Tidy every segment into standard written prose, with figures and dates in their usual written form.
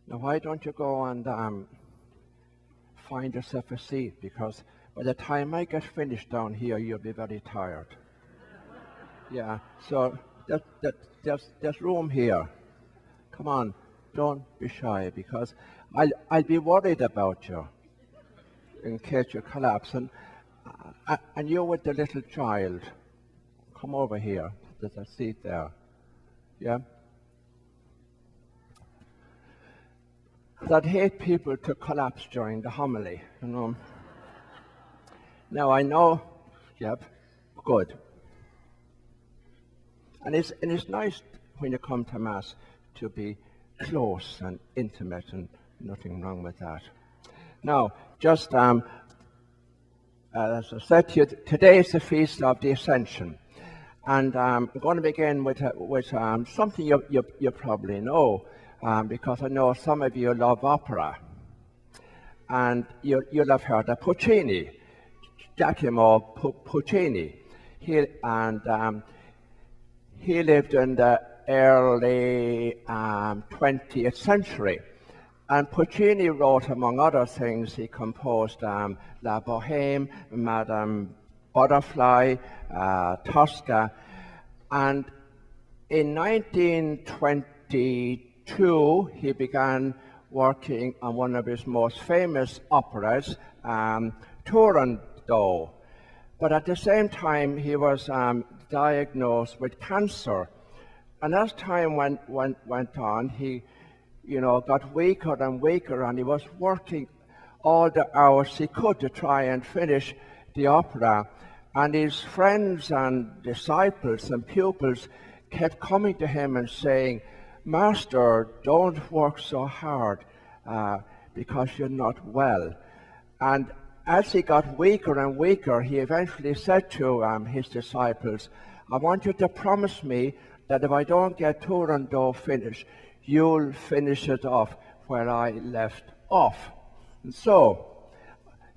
Now, why don't you go and find yourself a seat? Because by the time I get finished down here, you'll be very tired. Yeah, so there's room here. Come on, don't be shy, because I'll be worried about you in case you collapse. And you're with the little child. Come over here. There's a seat there. Yeah? I'd hate people to collapse during the homily, you know. Now I know, yep, good. And it's nice when you come to Mass to be close and intimate, and nothing wrong with that. Now, just as I said to you, today is the feast of the Ascension, and I'm going to begin with something you probably know, because I know some of you love opera, and you'll have heard of Puccini, Giacomo Puccini. He lived in the early 20th century. And Puccini wrote, among other things, he composed La Bohème, Madame Butterfly, Tosca. And in 1922, he began working on one of his most famous operas, Turandot. But at the same time, he was diagnosed with cancer. And as time went on, he got weaker and weaker, and he was working all the hours he could to try and finish the opera. And his friends and disciples and pupils kept coming to him and saying, "Master, don't work so hard because you're not well." And as he got weaker and weaker, he eventually said to his disciples, "I want you to promise me that if I don't get Turandot finished, you'll finish it off where I left off." And so,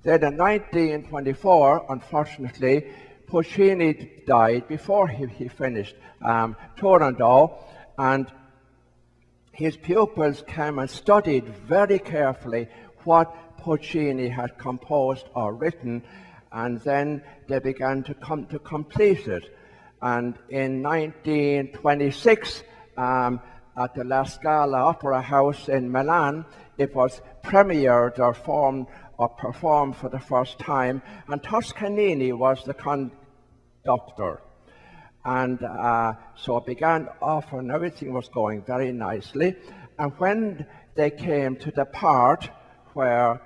then in 1924, unfortunately, Puccini died before he finished Turandot, and his pupils came and studied very carefully what Puccini had composed or written, and then they began to complete it. And in 1926, at the La Scala Opera House in Milan, it was premiered or performed for the first time, and Toscanini was the conductor. And so it began off, and everything was going very nicely. And when they came to the part where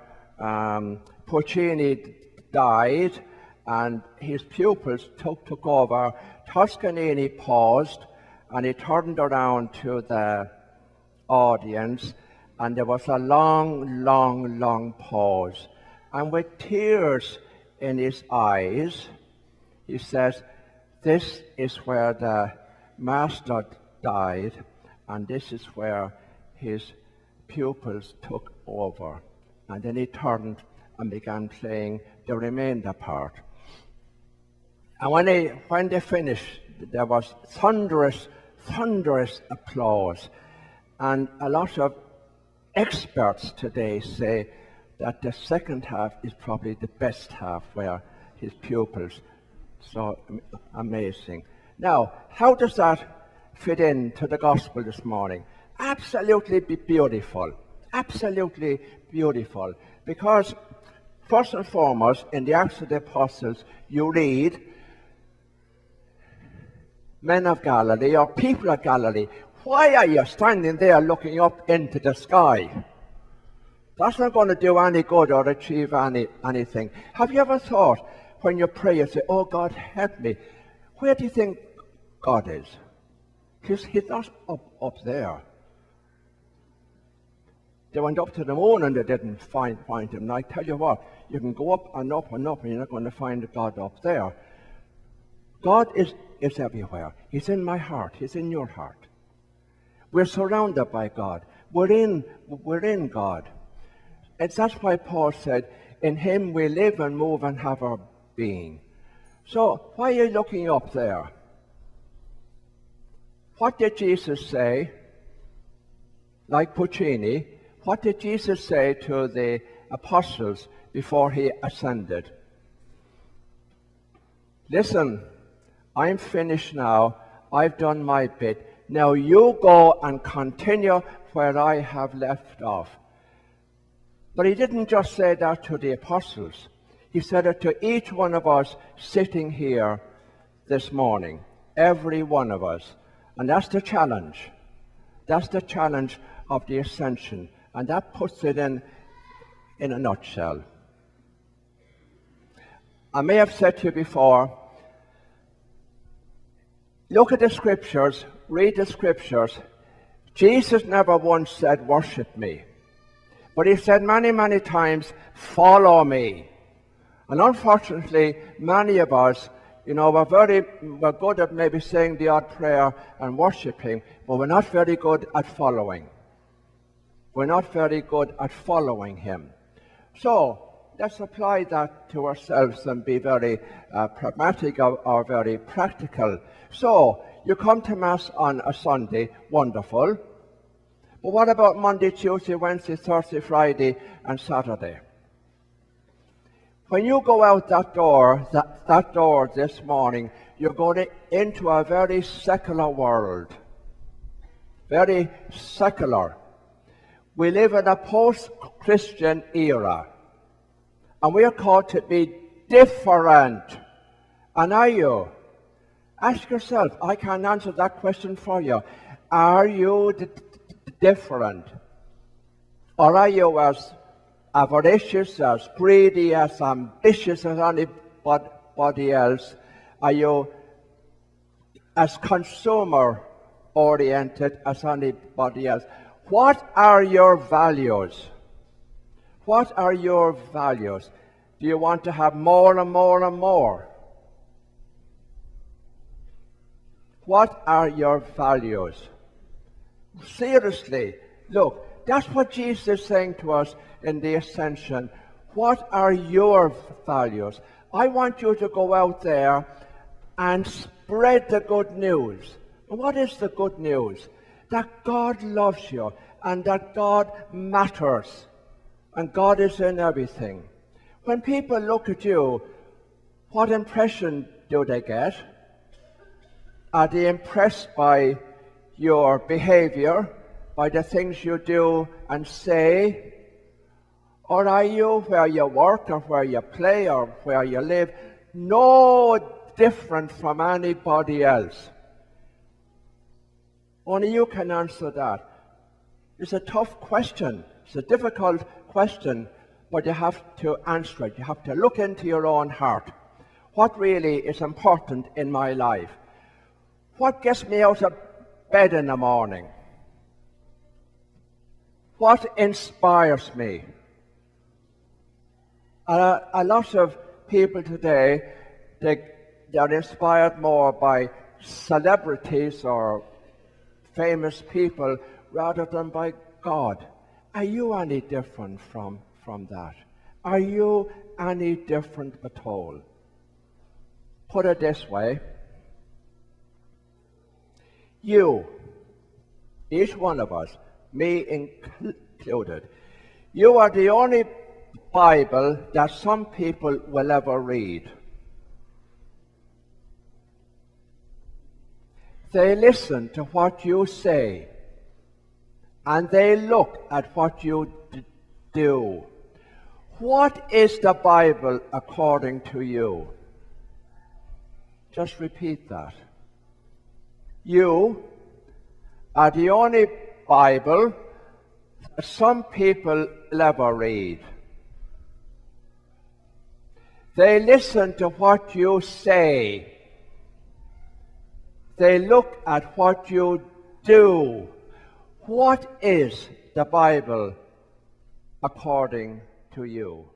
Puccini died and his pupils took over, Toscanini paused, and he turned around to the audience, and there was a long, long, long pause. And with tears in his eyes, he says, "This is where the master died, and this is where his pupils took over." And then he turned and began playing the remainder part. And when they finished, there was thunderous applause. And a lot of experts today say that the second half is probably the best half, where his pupils, so amazing. Now, how does that fit into the gospel this morning? Absolutely beautiful. Absolutely beautiful. Because first and foremost, in the Acts of the Apostles, you read, "Men of Galilee," or people of Galilee, why are you standing there looking up into the sky? That's not going to do any good or achieve anything. Have you ever thought, when you pray, you say, "Oh God, help me"? Where do you think God is? He's not up there. They went up to the moon and they didn't find him. And I tell you what, you can go up and up and up, and you're not going to find God up there. God is everywhere. He's in my heart. He's in your heart. We're surrounded by God. We're in God. And that's why Paul said, "In him we live and move and have our being." So why are you looking up there? What did Jesus say, like Puccini, What did Jesus say to the apostles before he ascended? Listen, I'm finished now. I've done my bit. Now you go and continue where I have left off. But he didn't just say that to the apostles. He said it to each one of us sitting here this morning. Every one of us. And that's the challenge. That's the challenge of the Ascension. And that puts it in a nutshell. I may have said to you before, look at the scriptures, read the scriptures. Jesus never once said, worship me. But he said many, many times, follow me. And unfortunately, many of us, we're good at maybe saying the odd prayer and worshiping, but we're not very good at following. We're not very good at following him. So, let's apply that to ourselves and be very pragmatic or very practical. So, you come to Mass on a Sunday, wonderful. But what about Monday, Tuesday, Wednesday, Thursday, Friday, and Saturday? When you go out that door this morning, you're going into a very secular world. Very secular. We live in a post-Christian era. And we are called to be different. And are you? Ask yourself, I can't answer that question for you. Are you different? Or are you as avaricious, as greedy, as ambitious as anybody else? Are you as consumer-oriented as anybody else? What are your values? What are your values? Do you want to have more and more and more? What are your values? Seriously, look, that's what Jesus is saying to us in the Ascension. What are your values? I want you to go out there and spread the good news. And what is the good news? That God loves you and that God matters. And God is in everything. When people look at you, what impression do they get? Are they impressed by your behavior, by the things you do and say? Or are you, where you work or where you play or where you live, no different from anybody else? Only you can answer that. It's a tough question. It's a difficult question, but you have to answer it. You have to look into your own heart. What really is important in my life? What gets me out of bed in the morning? What inspires me? A lot of people today, they're inspired more by celebrities or famous people rather than by God. Are you any different from that? Are you any different at all? Put it this way. You, each one of us, me included, you are the only Bible that some people will ever read. They listen to what you say, and they look at what you do. What is the Bible according to you? Just repeat that. You are the only Bible that some people will ever read. They listen to what you say. They look at what you do. What is the Bible according to you?